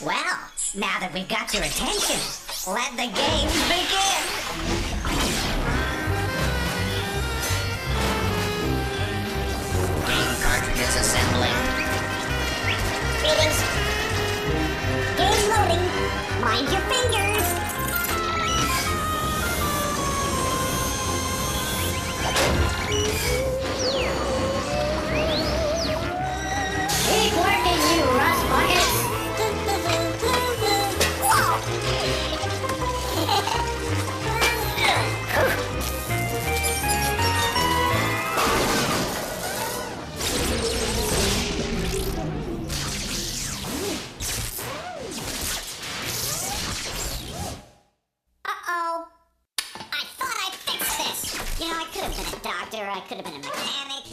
Well, now that we've got your attention, let the games begin! Game cartridges assembling. Greetings. Game loading. Mind your fingers. Keep working, you rust buckets. Uh-oh. I thought I fixed this. You know, I could have been a doctor, I could have been a mechanic.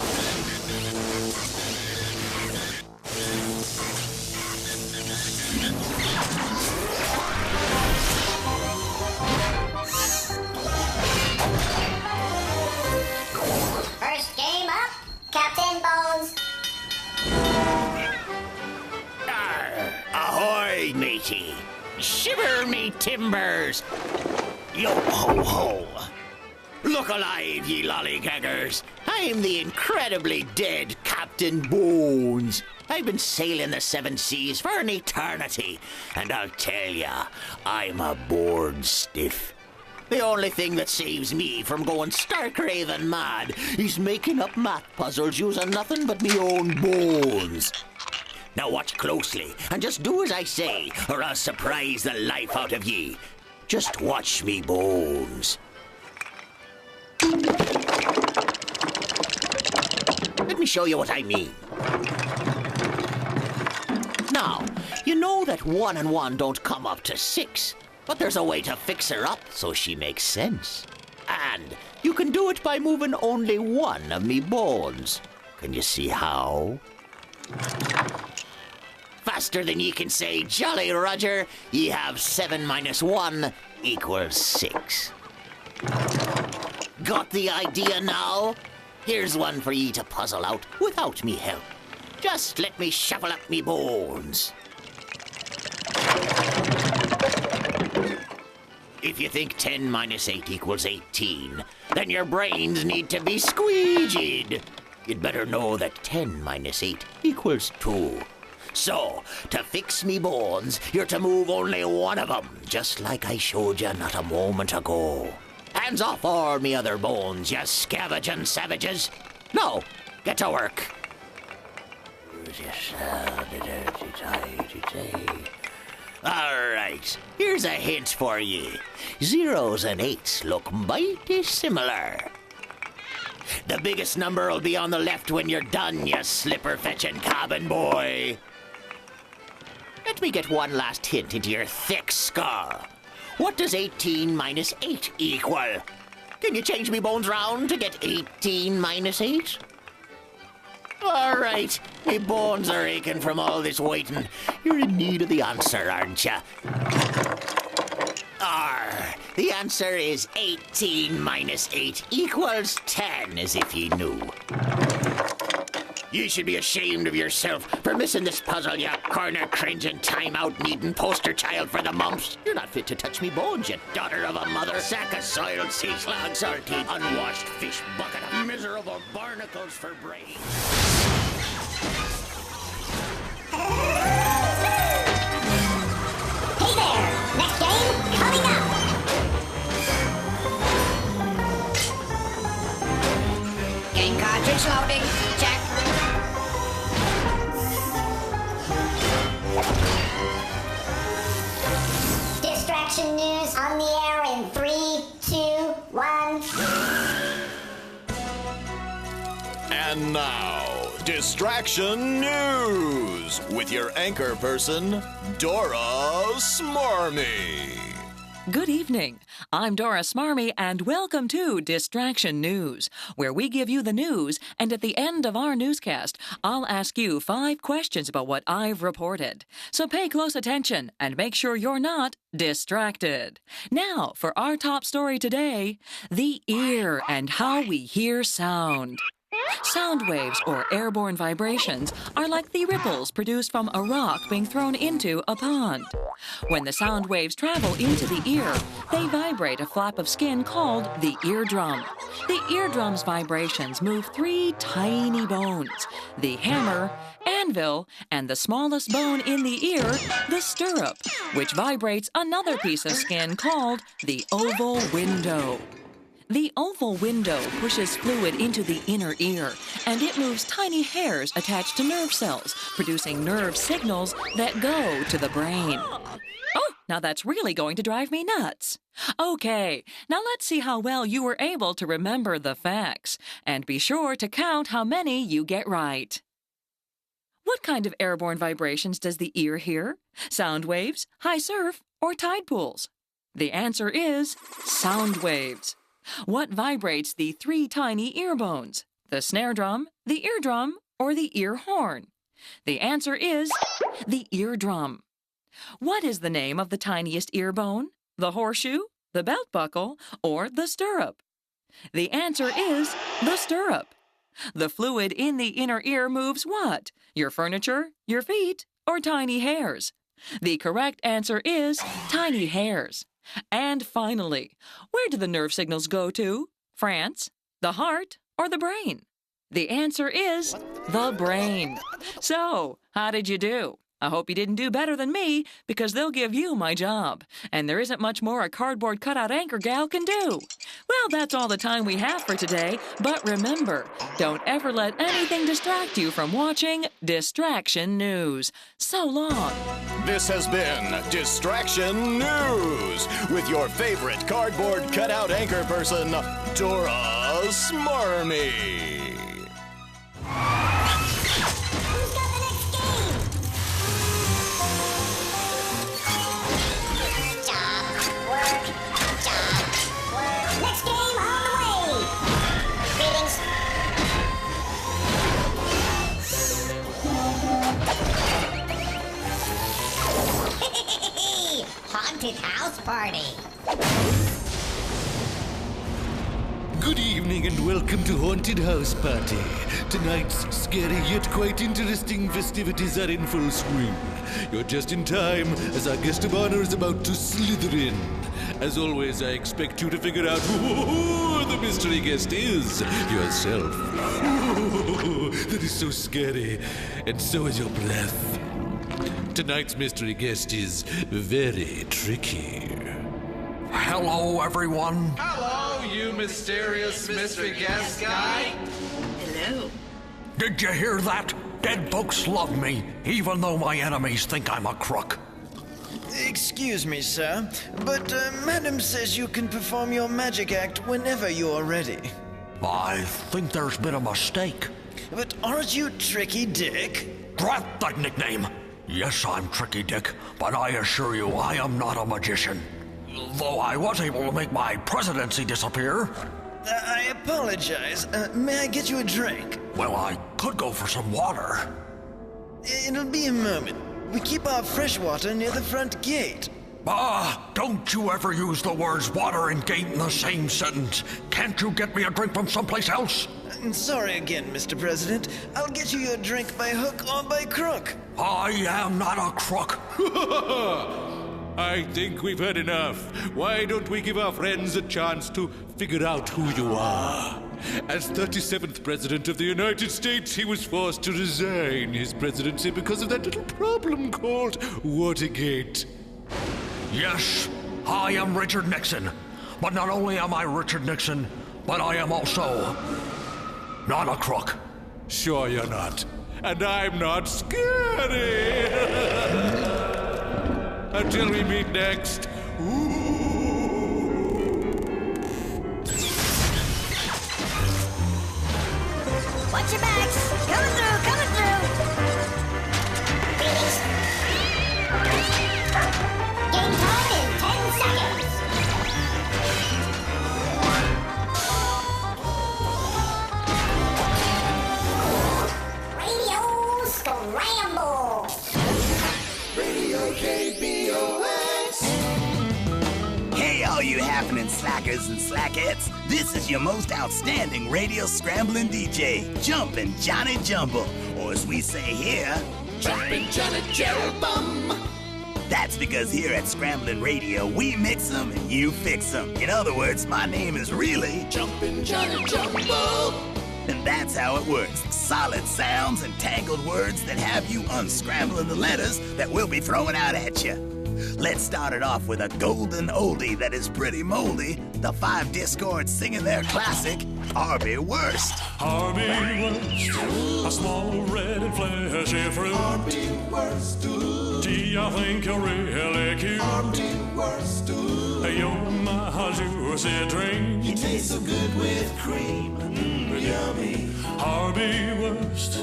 First game up, Captain Bones. Ahoy, matey! Shiver me timbers! Yo ho ho! Look alive, ye lollygaggers! I'm the incredibly dead Captain Bones. I've been sailing the seven seas for an eternity, and I'll tell ya, I'm a bored stiff. The only thing that saves me from going stark raving mad is making up math puzzles using nothing but me own bones. Now watch closely, and just do as I say, or I'll surprise the life out of ye. Just watch me bones. Let me show you what I mean. Now, you know that 1 and 1 don't come up to 6, but there's a way to fix her up so she makes sense. And you can do it by moving only one of me bones. Can you see how? Faster than ye can say, Jolly Roger, ye have 7 minus 1 equals 6. Got the idea now? Here's one for ye to puzzle out without me help. Just let me shuffle up me bones. If you think 10 minus 8 equals 18, then your brains need to be squeegeed. You'd better know that 10 minus 8 equals 2. So, to fix me bones, you're to move only one of them, just like I showed you not a moment ago. Hands off all me other bones, you scavenging savages. Now, get to work. All right, here's a hint for ye. 0s and 8s look mighty similar. The biggest number will be on the left when you're done, you slipper-fetching cabin boy. Let me get one last hint into your thick skull. What does 18 minus 8 equal? Can you change me bones round to get 18 minus 8? All right, me bones are aching from all this waiting. You're in need of the answer, aren't you? The answer is 18 minus 8 equals 10, as if ye knew. You should be ashamed of yourself for missing this puzzle, you corner-cringing, time-out-needing poster child for the mumps. You're not fit to touch me bones, you daughter of a mother. Sack of soiled sea slug, salty, unwashed fish bucket of miserable barnacles for brains. Hey there! Next game coming up! Game cartridge loading. Check. Distraction news on the air in 3, 2, 1. And now, Distraction News with your anchor person, Dora Smarmy. Good evening. I'm Dora Smarmy, and welcome to Distraction News, where we give you the news, and at the end of our newscast, I'll ask you 5 questions about what I've reported. So pay close attention and make sure you're not distracted. Now, for our top story today, the ear and how we hear sound. Sound waves, or airborne vibrations, are like the ripples produced from a rock being thrown into a pond. When the sound waves travel into the ear, they vibrate a flap of skin called the eardrum. The eardrum's vibrations move 3 tiny bones, the hammer, anvil, and the smallest bone in the ear, the stirrup, which vibrates another piece of skin called the oval window. The oval window pushes fluid into the inner ear, and it moves tiny hairs attached to nerve cells, producing nerve signals that go to the brain. Oh, now that's really going to drive me nuts. Okay, now let's see how well you were able to remember the facts, and be sure to count how many you get right. What kind of airborne vibrations does the ear hear? Sound waves, high surf, or tide pools? The answer is sound waves. What vibrates the 3 tiny ear bones? The snare drum, the eardrum, or the ear horn? The answer is the eardrum. What is the name of the tiniest ear bone? The horseshoe, the belt buckle, or the stirrup? The answer is the stirrup. The fluid in the inner ear moves what? Your furniture, your feet, or tiny hairs? The correct answer is tiny hairs. And finally, where do the nerve signals go to? France, the heart, or the brain? The answer is the brain. So, how did you do? I hope you didn't do better than me, because they'll give you my job. And there isn't much more a cardboard cutout anchor gal can do. Well, that's all the time we have for today. But remember, don't ever let anything distract you from watching Distraction News. So long. This has been Distraction News with your favorite cardboard cutout anchor person, Dora Smarmy. Who's got the next game? Job, work, job, work. Next game on the way. Greetings. Haunted house party. Good evening and welcome to Haunted House Party. Tonight's scary yet quite interesting festivities are in full swing. You're just in time as our guest of honor is about to slither in. As always, I expect you to figure out who the mystery guest is yourself. That is so scary, and so is your breath. Tonight's mystery guest is very tricky. Hello, everyone. Hello, you mysterious mystery guest guy. Hello. Did you hear that? Dead folks love me, even though my enemies think I'm a crook. Excuse me, sir, but Madam says you can perform your magic act whenever you are ready. I think there's been a mistake. But aren't you Tricky Dick? Drat that nickname. Yes, I'm Tricky Dick, but I assure you I am not a magician. Though I was able to make my presidency disappear. I apologize. May I get you a drink? Well, I could go for some water. It'll be a moment. We keep our fresh water near the front gate. Don't you ever use the words water and gate in the same sentence. Can't you get me a drink from someplace else? Sorry again, Mr. President. I'll get you your drink by hook or by crook. I am not a crook. I think we've had enough. Why don't we give our friends a chance to figure out who you are? As 37th President of the United States, he was forced to resign his presidency because of that little problem called Watergate. Yes, I am Richard Nixon. But not only am I Richard Nixon, but I am also not a crook. Sure you're not. And I'm not scary. Until we meet next. Watch your backs. Coming through, coming through. Greetings. Game time in 10 seconds. slackers and slackettes. This is your most outstanding radio scrambling DJ, Jumpin' Johnny Jumble, or as we say here, Jumpin' Johnny Jumble. That's because here at Scramblin' Radio, we mix 'em and you fix 'em. In other words, my name is really Jumpin' Johnny Jumble. And that's how it works. Solid sounds and tangled words that have you unscrambling the letters that we'll be throwing out at you. Let's start it off with a golden oldie that is pretty moldy. The 5 Discords singing their classic, Harvey Worst. Harvey Worst, a small red and fleshy fruit. Harvey Worst. Gee, I think you're really cute. Harvey Worst. You're my juicy dream. You taste so good with cream. Yummy. Harvey Worst,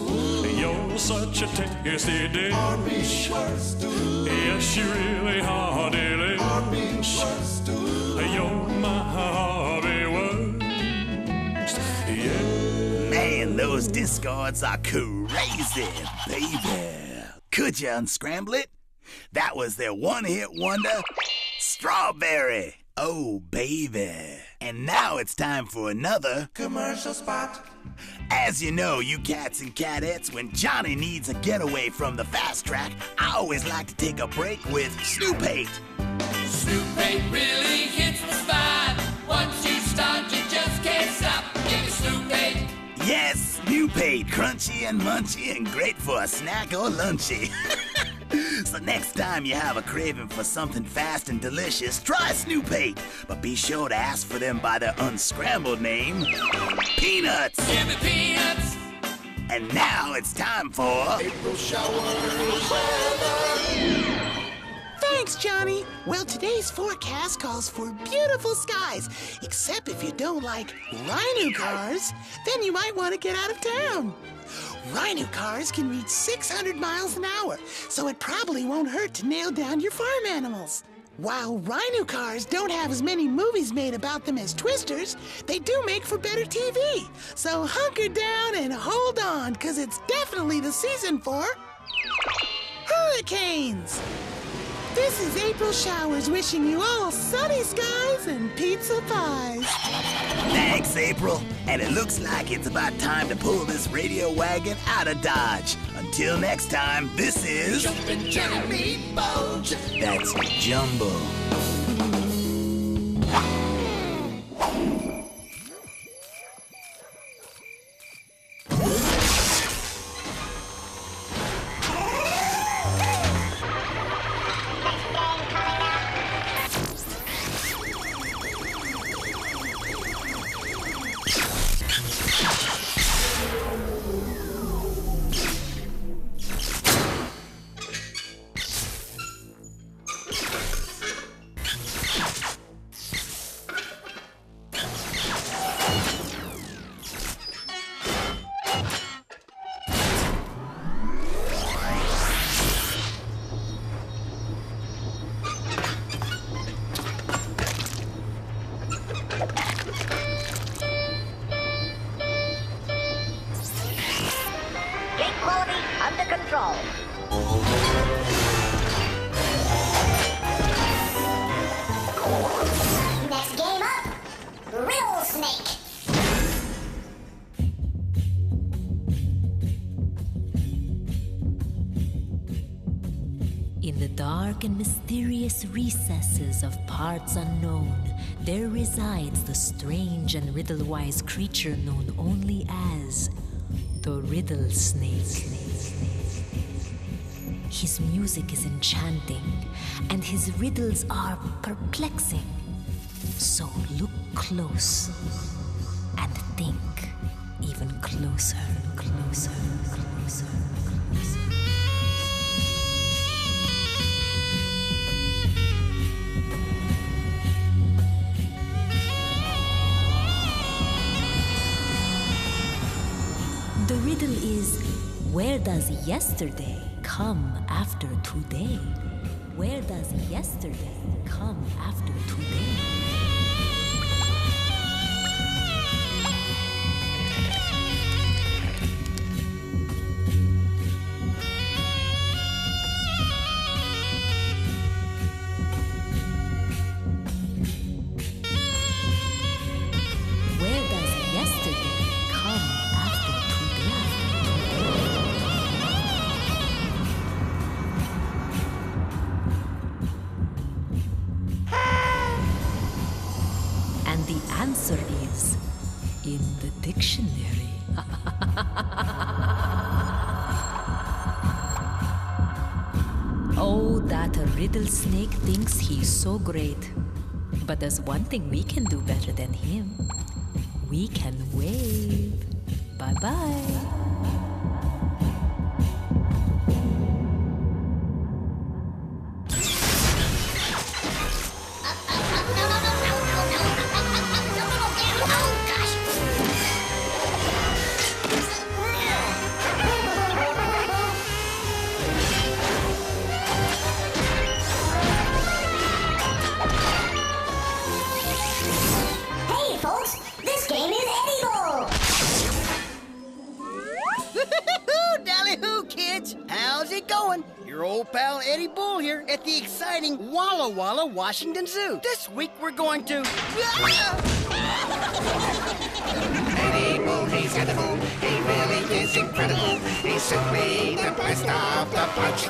you're such a tasty dish. Harvey Worst. Yes, you really are delish. Harvey Worst. You're my Harvey Worst. Yeah. Man, those Discords are crazy, baby. Could you unscramble it? That was their one-hit wonder, Strawberry. Oh, baby. And now it's time for another commercial spot. As you know, you cats and cadettes, when Johnny needs a getaway from the fast track, I always like to take a break with Snoop-8. Snoop-8 really hits the spot. Once you start, you just can't stop. Give me Snoop-8. Yes, Snoop-8, crunchy and munchy and great for a snack or lunchy. So next time you have a craving for something fast and delicious, try Snoop-8. But be sure to ask for them by their unscrambled name, Peanuts. Give me peanuts. And now it's time for April showers weather. Thanks, Johnny. Well, today's forecast calls for beautiful skies, except if you don't like rhino cars, then you might want to get out of town. Rhino cars can reach 600 miles an hour, so it probably won't hurt to nail down your farm animals. While rhino cars don't have as many movies made about them as twisters, they do make for better TV. So hunker down and hold on, because it's definitely the season for hurricanes. This is April Showers wishing you all sunny skies and pizza pies. Thanks, April. And it looks like it's about time to pull this radio wagon out of Dodge. Until next time, this is Jumpin' Johnny Meatballs. That's Jumbo. Under control. Next game up, Riddle Snake. In the dark and mysterious recesses of parts unknown, there resides the strange and riddle-wise creature known only as the Riddle Snake. His music is enchanting, and his riddles are perplexing. So look close and think even closer, closer, closer, closer. The riddle is, where does yesterday come after today? Where does yesterday come after today? Riddle Snake thinks he's so great. But there's one thing we can do better than him. We can wave. Bye-bye. Hey, folks, this game is edible. Dally-hoo, kids! How's it going? Your old pal Eddie Bull here at the exciting Walla Walla Washington Zoo. This week we're going to... Eddie Bull, he's edible. He really is incredible. He's simply the best of the bunch.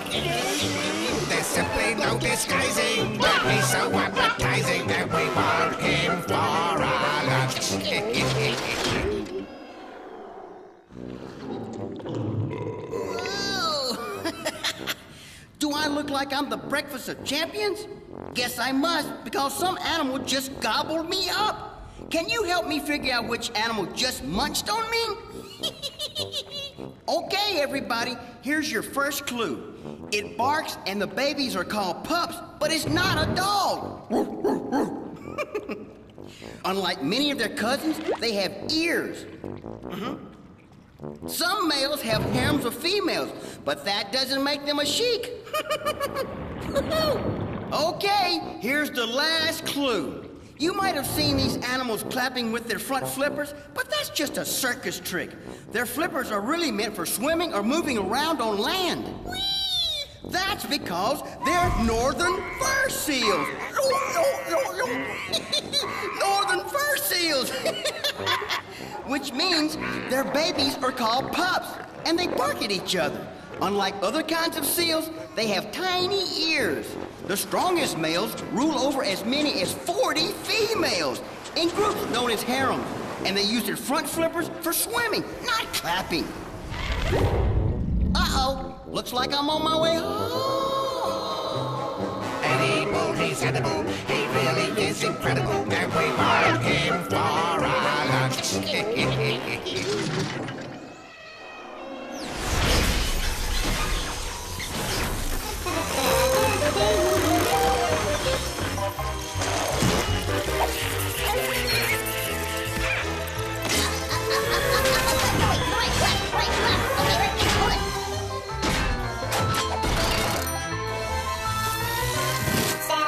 There's simply no disguising that he's so appetizing that we want him for our lunch. Do I look like I'm the breakfast of champions? Guess I must, because some animal just gobbled me up. Can you help me figure out which animal just munched on me? Okay, everybody, here's your first clue. It barks and the babies are called pups, but it's not a dog. Unlike many of their cousins, they have ears. Some males have harems of females, but that doesn't make them a sheik. Okay, here's the last clue. You might have seen these animals clapping with their front flippers, but that's just a circus trick. Their flippers are really meant for swimming or moving around on land. Whee! That's because they're northern fur seals. Northern fur seals. Which means their babies are called pups, and they bark at each other. Unlike other kinds of seals, they have tiny ears. The strongest males rule over as many as 40 females in groups known as harems, and they use their front flippers for swimming, not clapping. Uh-oh, looks like I'm on my way home. Eddie Bull, he's edible. He really is incredible. And we want him for our lunch. Stand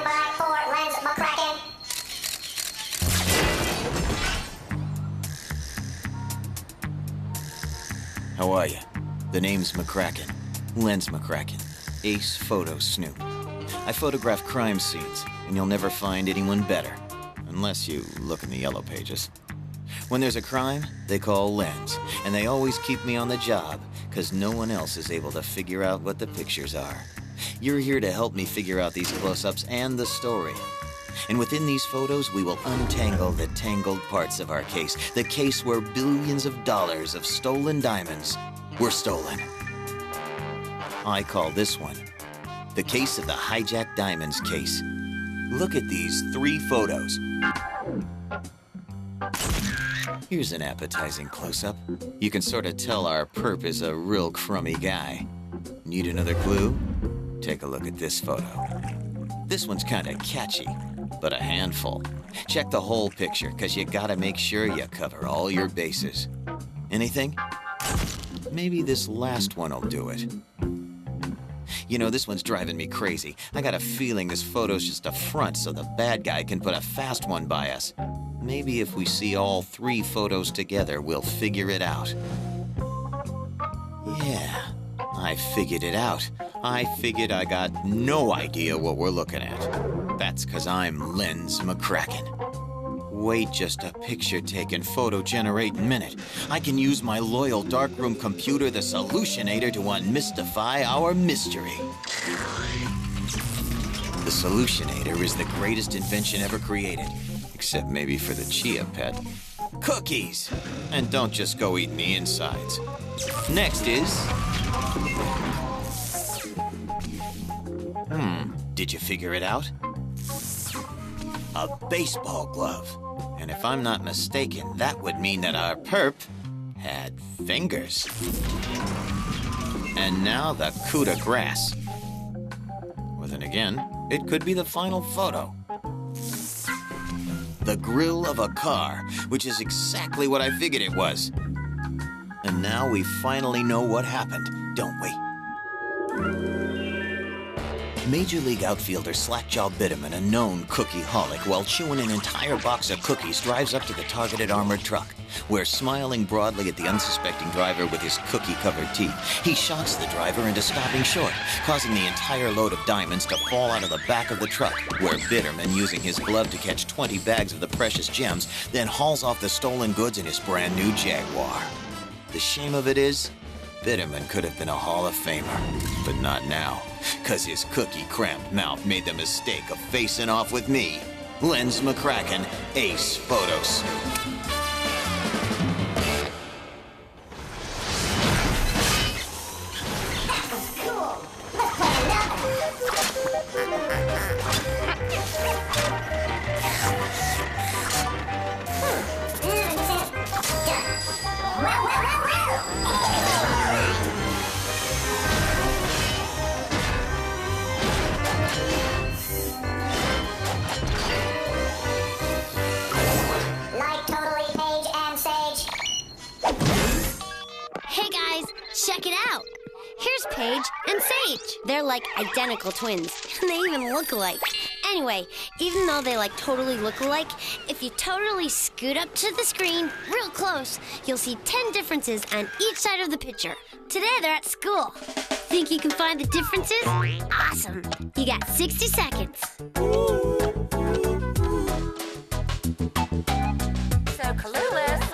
by for lens McCracken. How are you? The name's McCracken. Lens McCracken. Ace photo snoop. I photograph crime scenes, and you'll never find anyone better. Unless you look in the yellow pages. When there's a crime, they call Lens, and they always keep me on the job, because no one else is able to figure out what the pictures are. You're here to help me figure out these close-ups and the story. And within these photos, we will untangle the tangled parts of our case. The case where billions of dollars of stolen diamonds were stolen. I call this one the case of the hijacked diamonds case. Look at these 3 photos. Here's an appetizing close-up. You can sort of tell our perp is a real crummy guy. Need another clue? Take a look at this photo. This one's kind of catchy, but a handful. Check the whole picture, because you gotta make sure you cover all your bases. Anything? Maybe this last one'll do it. You know, this one's driving me crazy. I got a feeling this photo's just a front so the bad guy can put a fast one by us. Maybe if we see all 3 photos together, we'll figure it out. Yeah, I figured it out. I figured I got no idea what we're looking at. That's 'cause I'm Lens McCracken. Wait just a picture-taking, photo-generating minute. I can use my loyal darkroom computer, the Solutionator, to unmystify our mystery. The Solutionator is the greatest invention ever created. Except maybe for the Chia Pet. Cookies! And don't just go eating the insides. Next is... Did you figure it out? A baseball glove. And if I'm not mistaken, that would mean that our perp had fingers. And now the coup de grace. Well, then again, it could be the final photo. The grill of a car, which is exactly what I figured it was. And now we finally know what happened, don't we? Major League outfielder Slackjaw Bitterman, a known cookie-holic, while chewing an entire box of cookies, drives up to the targeted armored truck, where, smiling broadly at the unsuspecting driver with his cookie-covered teeth, he shocks the driver into stopping short, causing the entire load of diamonds to fall out of the back of the truck, where Bitterman, using his glove to catch 20 bags of the precious gems, then hauls off the stolen goods in his brand-new Jaguar. The shame of it is, Bitterman could have been a Hall of Famer, but not now, 'cause his cookie-cramped mouth made the mistake of facing off with me, Lens McCracken, Ace Photos. Hey guys, check it out. Here's Paige and Sage. They're like identical twins, and they even look alike. Anyway, even though they like totally look alike, if you totally scoot up to the screen real close, you'll see 10 differences on each side of the picture. Today they're at school. Think you can find the differences? Awesome. You got 60 seconds. So clueless.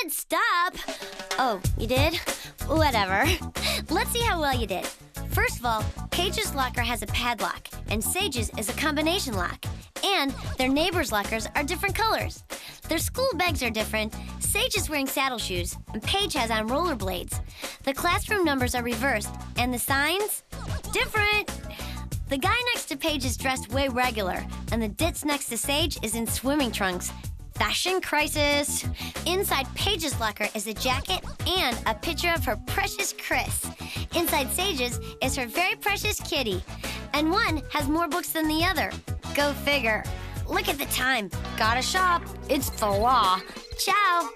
Stop! Oh, you did? Whatever. Let's see how well you did. First of all, Paige's locker has a padlock, and Sage's is a combination lock. And their neighbors' lockers are different colors. Their school bags are different. Sage is wearing saddle shoes, and Paige has on rollerblades. The classroom numbers are reversed, and the signs? Different! The guy next to Paige is dressed way regular, and the ditz next to Sage is in swimming trunks. Fashion crisis. Inside Paige's locker is a jacket and a picture of her precious Chris. Inside Sage's is her very precious kitty. And one has more books than the other. Go figure. Look at the time. Gotta shop. It's the law. Ciao.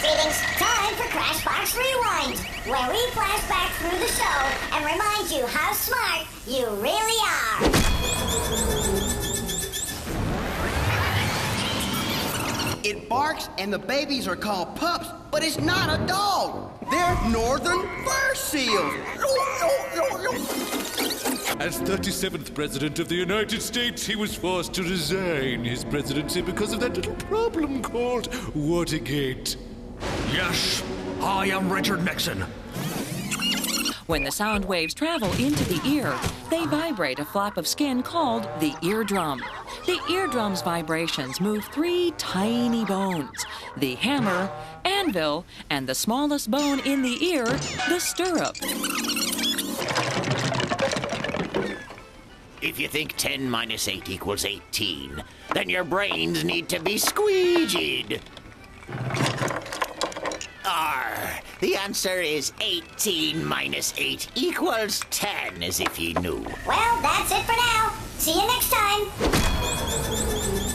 Greetings. Time for Crashbox Rewind, where we flash back through the show and remind you how smart you really are. It barks and the babies are called pups, but it's not a dog. They're northern fur seals. As 37th President of the United States, he was forced to resign his presidency because of that little problem called Watergate. Yes, I am Richard Nixon. When the sound waves travel into the ear, they vibrate a flap of skin called the eardrum. The eardrum's vibrations move 3 tiny bones: the hammer, anvil, and the smallest bone in the ear, the stirrup. If you think 10 minus 8 equals 18, then your brains need to be squeegeed. The answer is 18 minus 8 equals 10, as if ye knew. Well, that's it for now. See you next time.